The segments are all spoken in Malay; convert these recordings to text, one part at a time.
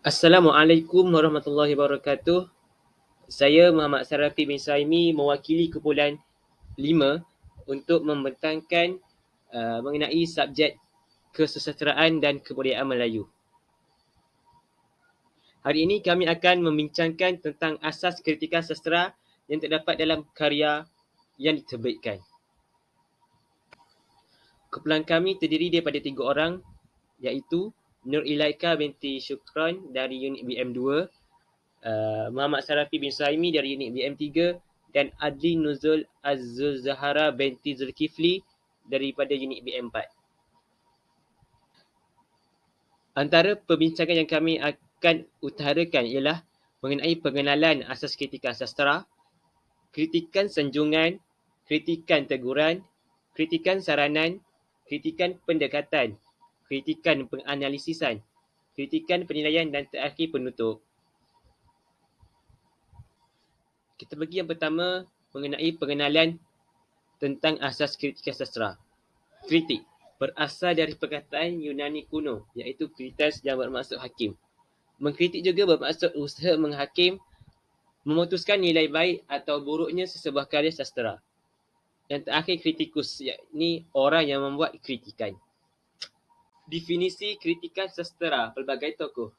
Assalamualaikum warahmatullahi wabarakatuh. Saya Muhammad Sarafi bin Saimi mewakili kumpulan 5 untuk membentangkan mengenai subjek kesusasteraan dan kebudayaan Melayu. Hari ini kami akan membincangkan tentang asas kritika sastera yang terdapat dalam karya yang diterbitkan. Kumpulan kami terdiri daripada 3 orang, iaitu Nur Ilaika binti Syukran dari unit BM2, Muhammad Sarafi bin Saimi dari unit BM3 dan Adli Nuzul Az-Zahara binti Zulkifli daripada unit BM4. Antara perbincangan yang kami akan utarakan ialah mengenai pengenalan asas kritika sastera, kritikan sanjungan, kritikan teguran, kritikan saranan, kritikan pendekatan, kritikan penganalisisan, kritikan penilaian dan terakhir penutup. Kita bagi yang pertama mengenai pengenalan tentang asas kritika sastera. Kritik berasal dari perkataan Yunani kuno iaitu kritos yang bermaksud hakim. Mengkritik juga bermaksud usaha menghakim, memutuskan nilai baik atau buruknya sesebuah karya sastera. Yang terakhir kritikus, iaitu orang yang membuat kritikan. Definisi kritikan sastera pelbagai tokoh.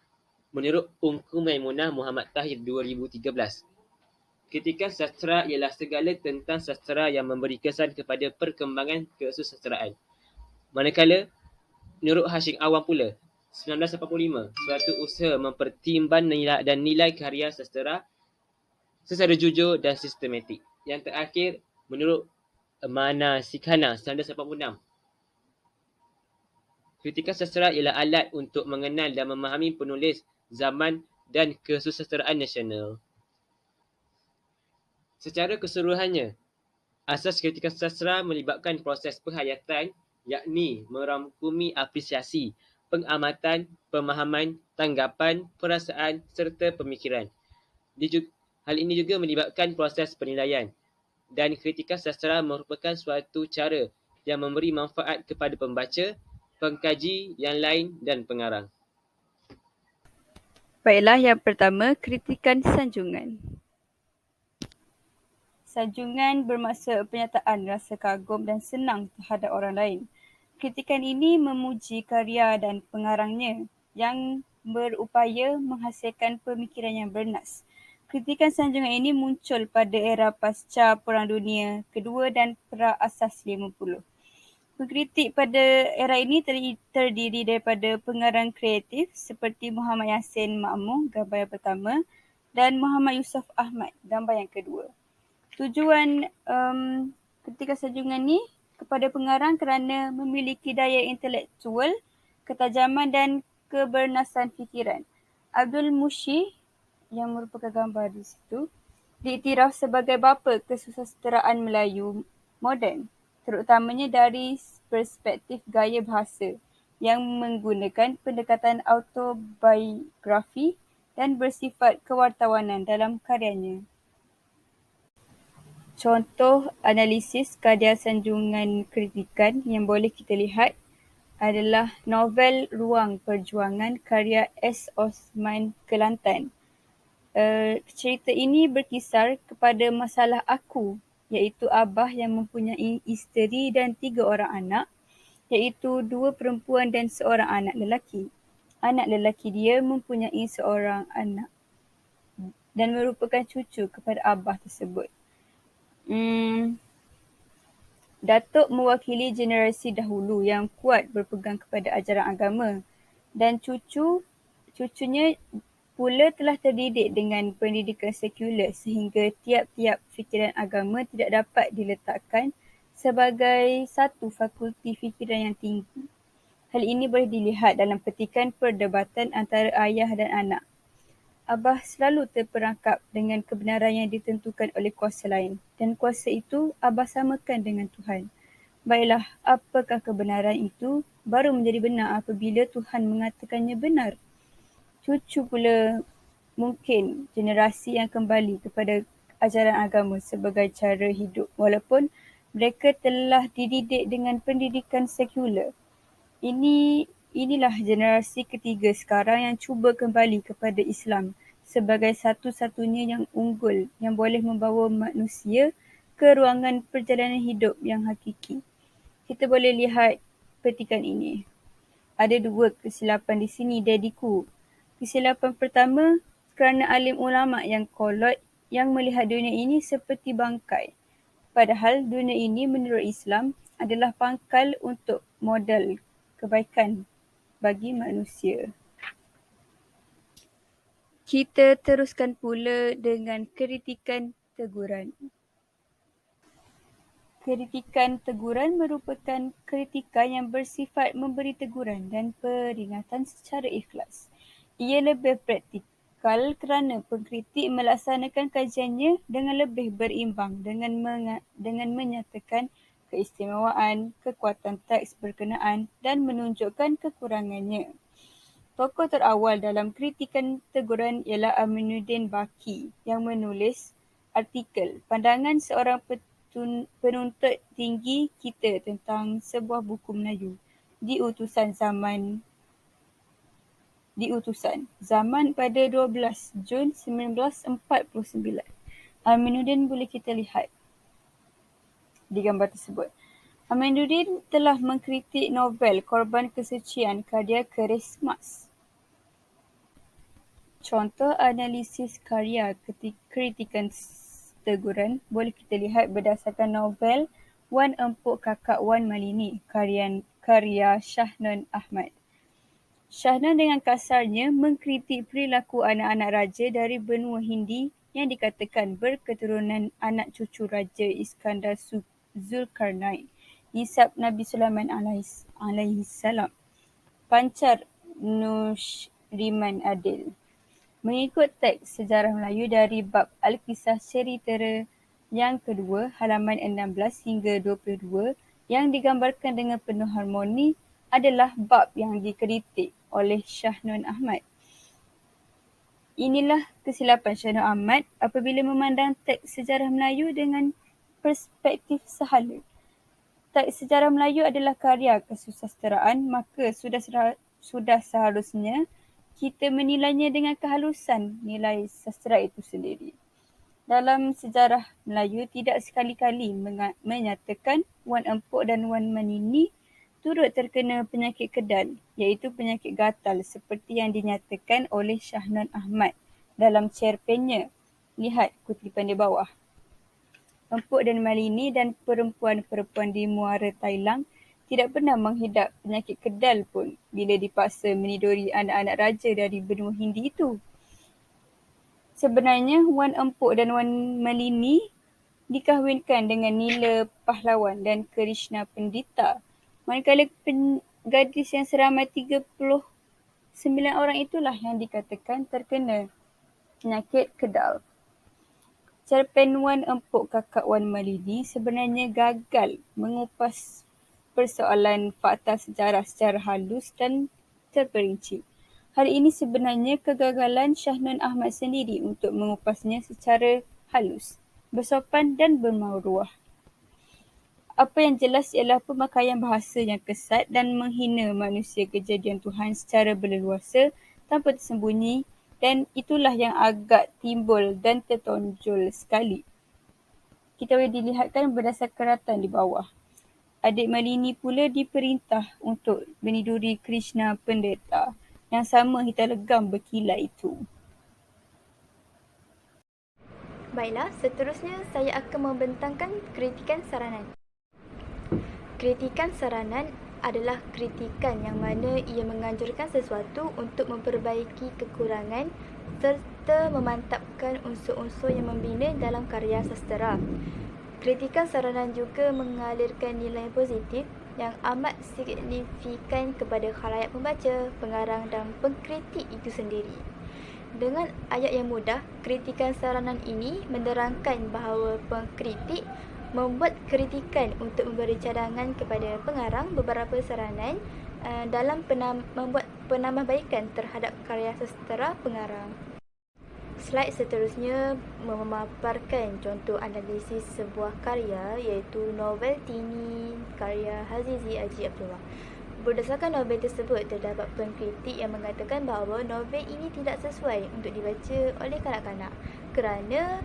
Menurut Ungku Maimunah Muhammad Tahir 2013, kritikan sastera ialah segala tentang sastera yang memberi kesan kepada perkembangan kesusasteraan. Manakala, menurut Hashim Awam pula, 1985, suatu usaha mempertimbang nilai karya sastera secara jujur dan sistematik. Yang terakhir, menurut Mana Sikhana, 1986, kritika sastera ialah alat untuk mengenal dan memahami penulis, zaman dan kesusasteraan nasional. Secara keseluruhannya, asas kritika sastera melibatkan proses penghayatan, yakni merangkumi apresiasi, pengamatan, pemahaman, tanggapan, perasaan serta pemikiran. Hal ini juga melibatkan proses penilaian, dan kritika sastera merupakan suatu cara yang memberi manfaat kepada pembaca, pengkaji yang lain dan pengarang. Baiklah, yang pertama, kritikan sanjungan. Sanjungan bermaksud pernyataan rasa kagum dan senang terhadap orang lain. Kritikan ini memuji karya dan pengarangnya yang berupaya menghasilkan pemikiran yang bernas. Kritikan sanjungan ini muncul pada era pasca Perang Dunia Kedua dan pra-asas 50. Pengkritik pada era ini terdiri daripada pengarang kreatif seperti Muhammad Yassin Ma'mun, gambar yang pertama, dan Muhammad Yusof Ahmad, gambar yang kedua. Tujuan ketika sanjungan ni kepada pengarang kerana memiliki daya intelektual, ketajaman dan kebernasan fikiran. Abdul Mushi, yang merupakan gambar di situ, diiktiraf sebagai bapa kesusasteraan Melayu moden, terutamanya dari perspektif gaya bahasa yang menggunakan pendekatan autobiografi dan bersifat kewartawanan dalam karyanya. Contoh analisis karya sanjungan kritikan yang boleh kita lihat adalah novel Ruang Perjuangan karya S. Osman Kelantan. Cerita ini berkisar kepada masalah aku, iaitu abah yang mempunyai isteri dan 3 orang anak, iaitu 2 perempuan dan seorang anak lelaki. Anak lelaki dia mempunyai seorang anak dan merupakan cucu kepada abah tersebut. Datuk mewakili generasi dahulu yang kuat berpegang kepada ajaran agama, dan cucunya pula telah terdidik dengan pendidikan sekular sehingga tiap-tiap fikiran agama tidak dapat diletakkan sebagai satu fakulti fikiran yang tinggi. Hal ini boleh dilihat dalam petikan perdebatan antara ayah dan anak. Abah selalu terperangkap dengan kebenaran yang ditentukan oleh kuasa lain, dan kuasa itu Abah samakan dengan Tuhan. Baiklah, apakah kebenaran itu baru menjadi benar apabila Tuhan mengatakannya benar? Cucu pula mungkin generasi yang kembali kepada ajaran agama sebagai cara hidup walaupun mereka telah dididik dengan pendidikan sekular. Ini Inilah generasi ketiga sekarang yang cuba kembali kepada Islam sebagai satu-satunya yang unggul yang boleh membawa manusia ke ruangan perjalanan hidup yang hakiki. Kita boleh lihat petikan ini. Ada dua kesilapan di sini, Dediku. Kesilapan pertama, kerana alim ulama yang kolot yang melihat dunia ini seperti bangkai. Padahal dunia ini menurut Islam adalah pangkal untuk modal kebaikan bagi manusia. Kita teruskan pula dengan kritikan teguran. Kritikan teguran merupakan kritikan yang bersifat memberi teguran dan peringatan secara ikhlas. Ia lebih praktikal kerana pengkritik melaksanakan kajiannya dengan lebih berimbang dengan menyatakan keistimewaan, kekuatan teks berkenaan dan menunjukkan kekurangannya. Tokoh terawal dalam kritikan teguran ialah Aminuddin Baki yang menulis artikel Pandangan Seorang Penuntut Tinggi Kita tentang sebuah buku Melayu di Utusan Zaman pada 12 Jun 1949. Aminuddin boleh kita lihat di gambar tersebut. Aminuddin telah mengkritik novel Korban Kesucian karya Christmas. Contoh analisis karya kritikan teguran boleh kita lihat berdasarkan novel Wan Empuk Kakak Wan Malini karya Shahnon Ahmad. Shahnon dengan kasarnya mengkritik perilaku anak-anak raja dari benua Hindi yang dikatakan berketurunan anak cucu Raja Iskandar Zulkarnain, nisab Nabi Sulaiman alaihi salam. Pancar Nushriman Adil. Mengikut teks sejarah Melayu dari bab Al-Kisah Ceritera yang kedua, halaman 16 hingga 22, yang digambarkan dengan penuh harmoni adalah bab yang dikritik oleh Shahnon Ahmad. Inilah kesilapan Shahnon Ahmad apabila memandang teks sejarah Melayu dengan perspektif sahala. Teks sejarah Melayu adalah karya kesusasteraan, maka sudah seharusnya kita menilainya dengan kehalusan nilai sastera itu sendiri. Dalam sejarah Melayu tidak sekali-kali menyatakan Wan Empuk dan Wan Malini turut terkena penyakit kedal, iaitu penyakit gatal seperti yang dinyatakan oleh Shahnon Ahmad dalam cerpennya. Lihat kutipan di bawah. Empuk dan Malini dan perempuan-perempuan di Muara Thailand tidak pernah menghidap penyakit kedal pun bila dipaksa meniduri anak-anak raja dari benua Hindi itu. Sebenarnya Wan Empuk dan Wan Malini dikahwinkan dengan Nila Pahlawan dan Krishna Pendita. Manakala gadis yang seramai 39 orang itulah yang dikatakan terkena penyakit kedal. Cerpen Wan Empuk Kakak Wan Malini sebenarnya gagal mengupas persoalan fakta sejarah secara halus dan terperinci. Hal ini sebenarnya kegagalan Shahnon Ahmad sendiri untuk mengupasnya secara halus, bersopan dan bermaruah. Apa yang jelas ialah pemakaian bahasa yang kesat dan menghina manusia kejadian Tuhan secara berleluasa tanpa tersembunyi, dan itulah yang agak timbul dan tertonjol sekali. Kita boleh dilihatkan berdasarkan ratan di bawah. Adik Malini pula diperintah untuk meniduri Krishna Pendeta yang sama hitam legam berkilat itu. Baiklah, seterusnya saya akan membentangkan kritikan saranan. Kritikan saranan adalah kritikan yang mana ia menganjurkan sesuatu untuk memperbaiki kekurangan serta memantapkan unsur-unsur yang membina dalam karya sastera. Kritikan saranan juga mengalirkan nilai positif yang amat signifikan kepada khalayak pembaca, pengarang dan pengkritik itu sendiri. Dengan ayat yang mudah, kritikan saranan ini menerangkan bahawa pengkritik membuat kritikan untuk memberi cadangan kepada pengarang beberapa saranan dalam membuat penambahbaikan terhadap karya sastera pengarang. Slide seterusnya memaparkan contoh analisis sebuah karya iaitu novel Tini karya Hazizi Haji Abdullah. Berdasarkan novel tersebut, terdapat pengkritik yang mengatakan bahawa novel ini tidak sesuai untuk dibaca oleh kanak-kanak kerana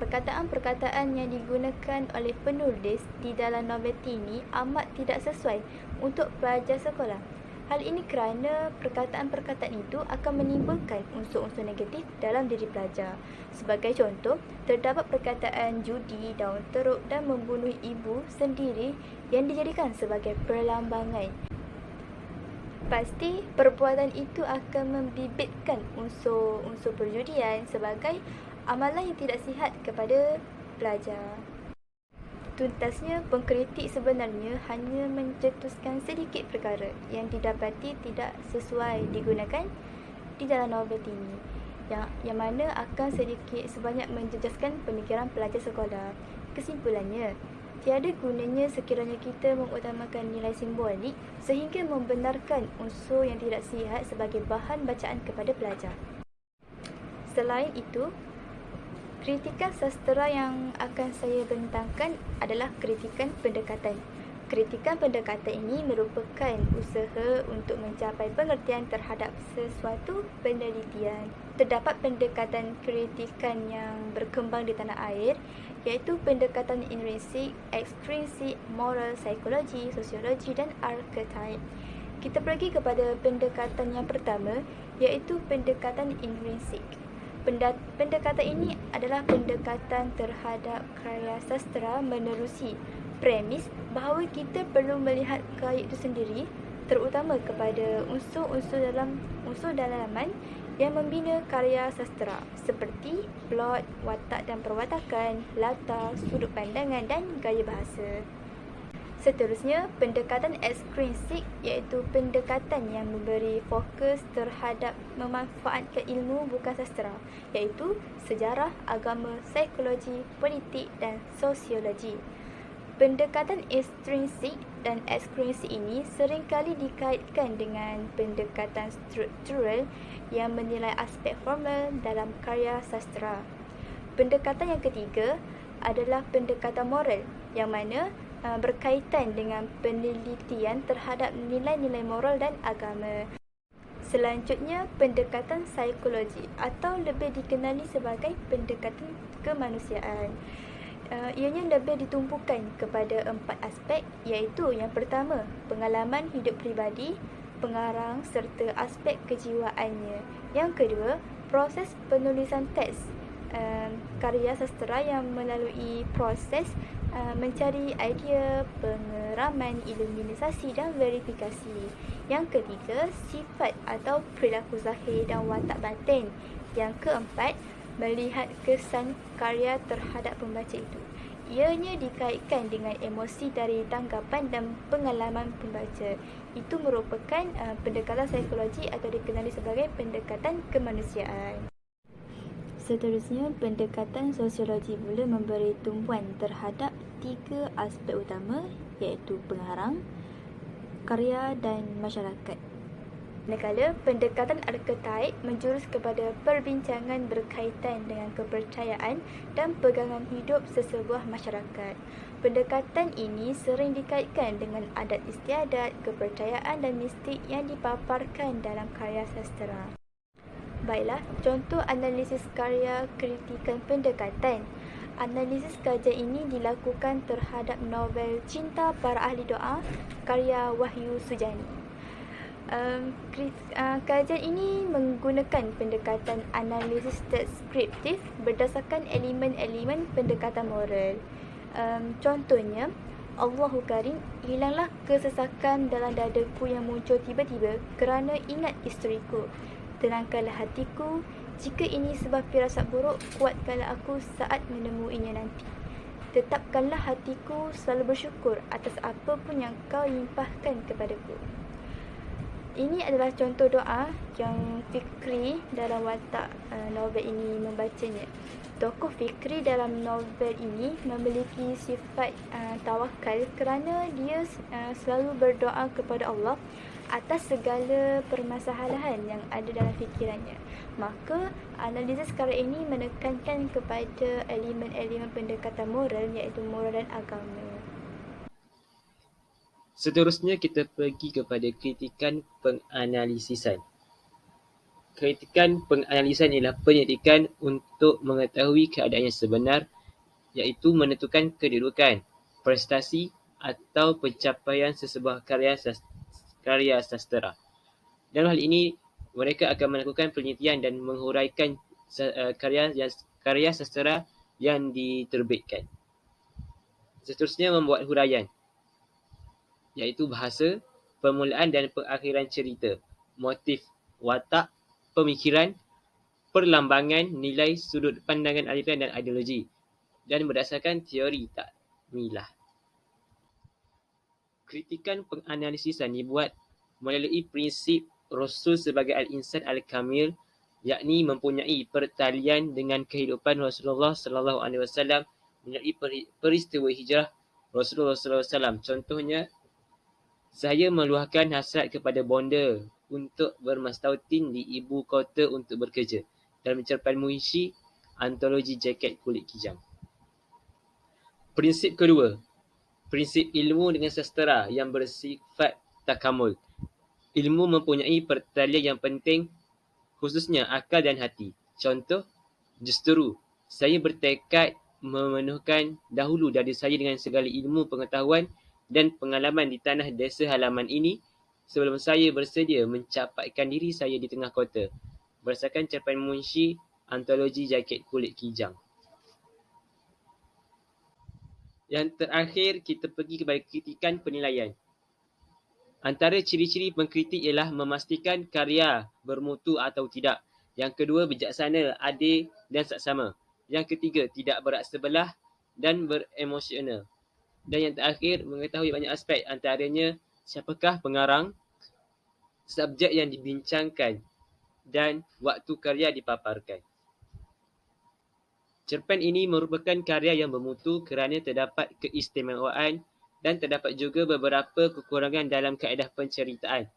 perkataan-perkataan yang digunakan oleh penulis di dalam novel ini amat tidak sesuai untuk pelajar sekolah. Hal ini kerana perkataan-perkataan itu akan menimbulkan unsur-unsur negatif dalam diri pelajar. Sebagai contoh, terdapat perkataan judi, daun teruk dan membunuh ibu sendiri yang dijadikan sebagai perlambangan. Pasti perbuatan itu akan membibitkan unsur-unsur perjudian sebagai amalan yang tidak sihat kepada pelajar. Tuntasnya, pengkritik sebenarnya hanya mencetuskan sedikit perkara yang didapati tidak sesuai digunakan di dalam novel ini, yang mana akan sedikit sebanyak menjejaskan pemikiran pelajar sekolah. Kesimpulannya, tiada gunanya sekiranya kita mengutamakan nilai simbolik sehingga membenarkan unsur yang tidak sihat sebagai bahan bacaan kepada pelajar. Selain itu, kritikan sastera yang akan saya bentangkan adalah kritikan pendekatan. Kritikan pendekatan ini merupakan usaha untuk mencapai pengertian terhadap sesuatu penelitian. Terdapat pendekatan kritikan yang berkembang di tanah air, iaitu pendekatan intrinsik, ekstrinsik, moral, psikologi, sosiologi dan archetype. Kita pergi kepada pendekatan yang pertama, iaitu pendekatan intrinsik. Pendekatan ini adalah pendekatan terhadap karya sastera menerusi premis bahawa kita perlu melihat karya itu sendiri, terutama kepada unsur-unsur dalaman yang membina karya sastera seperti plot, watak dan perwatakan, latar, sudut pandangan dan gaya bahasa. Seterusnya, pendekatan ekstrinsik iaitu pendekatan yang memberi fokus terhadap memanfaatkan ilmu bukan sastera, iaitu sejarah, agama, psikologi, politik dan sosiologi. Pendekatan intrinsik dan ekstrinsik ini seringkali dikaitkan dengan pendekatan struktural yang menilai aspek formal dalam karya sastera. Pendekatan yang ketiga adalah pendekatan moral yang mana berkaitan dengan penelitian terhadap nilai-nilai moral dan agama. Selanjutnya, pendekatan psikologi atau lebih dikenali sebagai pendekatan kemanusiaan. Ianya lebih ditumpukan kepada 4 aspek, iaitu yang pertama, pengalaman hidup peribadi, pengarang serta aspek kejiwaannya. Yang kedua, proses penulisan teks karya sastera yang melalui proses mencari idea, pengeraman, iluminisasi dan verifikasi. Yang ketiga, sifat atau perilaku zahir dan watak batin. Yang keempat, melihat kesan karya terhadap pembaca itu. Ianya dikaitkan dengan emosi dari tanggapan dan pengalaman pembaca. Itu merupakan pendekatan psikologi atau dikenali sebagai pendekatan kemanusiaan. Seterusnya, pendekatan sosiologi pula memberi tumpuan terhadap 3 aspek utama, iaitu pengarang, karya dan masyarakat. Manakala pendekatan archetype menjurus kepada perbincangan berkaitan dengan kepercayaan dan pegangan hidup sesebuah masyarakat. Pendekatan ini sering dikaitkan dengan adat istiadat, kepercayaan dan mistik yang dipaparkan dalam karya sastera. Baiklah, contoh analisis karya kritikan pendekatan. Analisis kajian ini dilakukan terhadap novel Cinta Para Ahli Doa karya Wahyu Sujani. Kajian ini menggunakan pendekatan analisis deskriptif berdasarkan elemen-elemen pendekatan moral. Contohnya, Allahu Karim, hilanglah kesesakan dalam dadaku yang muncul tiba-tiba kerana ingat isteriku. Tenangkanlah hatiku, jika ini sebab firasat buruk, kuatkanlah aku saat menemuinya nanti. Tetapkanlah hatiku selalu bersyukur atas apa pun yang kau limpahkan kepadaku. Ini adalah contoh doa yang Fikri dalam watak novel ini membacanya. Tokoh Fikri dalam novel ini memiliki sifat tawakal kerana dia selalu berdoa kepada Allah atas segala permasalahan yang ada dalam fikirannya. Maka analisis karya ini menekankan kepada elemen-elemen pendekatan moral, iaitu moral dan agama. Seterusnya kita pergi kepada kritikan penganalisisan. Kritikan penganalisan ialah penyelidikan untuk mengetahui keadaan yang sebenar, iaitu menentukan kedudukan, prestasi atau pencapaian sesebuah karya sastera. Dalam hal ini, mereka akan melakukan penelitian dan menghuraikan karya sastera yang diterbitkan. Seterusnya membuat huraian, iaitu bahasa, permulaan dan perakhiran cerita, motif, watak, pemikiran, perlambangan, nilai, sudut pandangan aliran dan ideologi, dan berdasarkan teori takmilah. Kritikan penganalisisan dibuat melalui prinsip Rasul sebagai al-insan al-kamil, yakni mempunyai pertalian dengan kehidupan Rasulullah SAW melalui peristiwa hijrah Rasulullah SAW. Contohnya, saya meluahkan hasrat kepada bonda untuk bermastautin di ibu kota untuk bekerja dalam cerpen Muishi, antologi jaket kulit kijang. Prinsip kedua, prinsip ilmu dengan sastera yang bersifat takamul. Ilmu mempunyai pertalian yang penting, khususnya akal dan hati. Contoh, justru saya bertekad memenuhkan dahulu dada saya dengan segala ilmu pengetahuan dan pengalaman di tanah desa halaman ini sebelum saya bersedia mencapaikan diri saya di tengah kota. Berdasarkan cerpen Munshi, antologi jaket kulit kijang. Yang terakhir, kita pergi kepada kritikan penilaian. Antara ciri-ciri pengkritik ialah memastikan karya bermutu atau tidak. Yang kedua, bijaksana, adil dan saksama. Yang ketiga, tidak berat sebelah dan beremosional. Dan yang terakhir, mengetahui banyak aspek, antaranya siapakah pengarang, subjek yang dibincangkan dan waktu karya dipaparkan. Cerpen ini merupakan karya yang bermutu kerana terdapat keistimewaan dan terdapat juga beberapa kekurangan dalam kaedah penceritaan.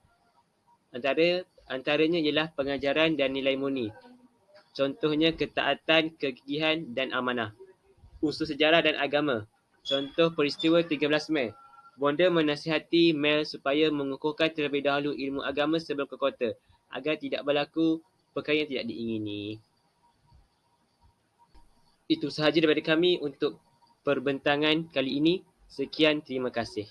Antaranya ialah pengajaran dan nilai murni. Contohnya ketaatan, kegigihan dan amanah. Unsur sejarah dan agama. Contoh peristiwa 13 Mei. Bonda menasihati Mel supaya mengukuhkan terlebih dahulu ilmu agama sebelum ke kota agar tidak berlaku perkara yang tidak diingini. Itu sahaja daripada kami untuk perbentangan kali ini. Sekian, terima kasih.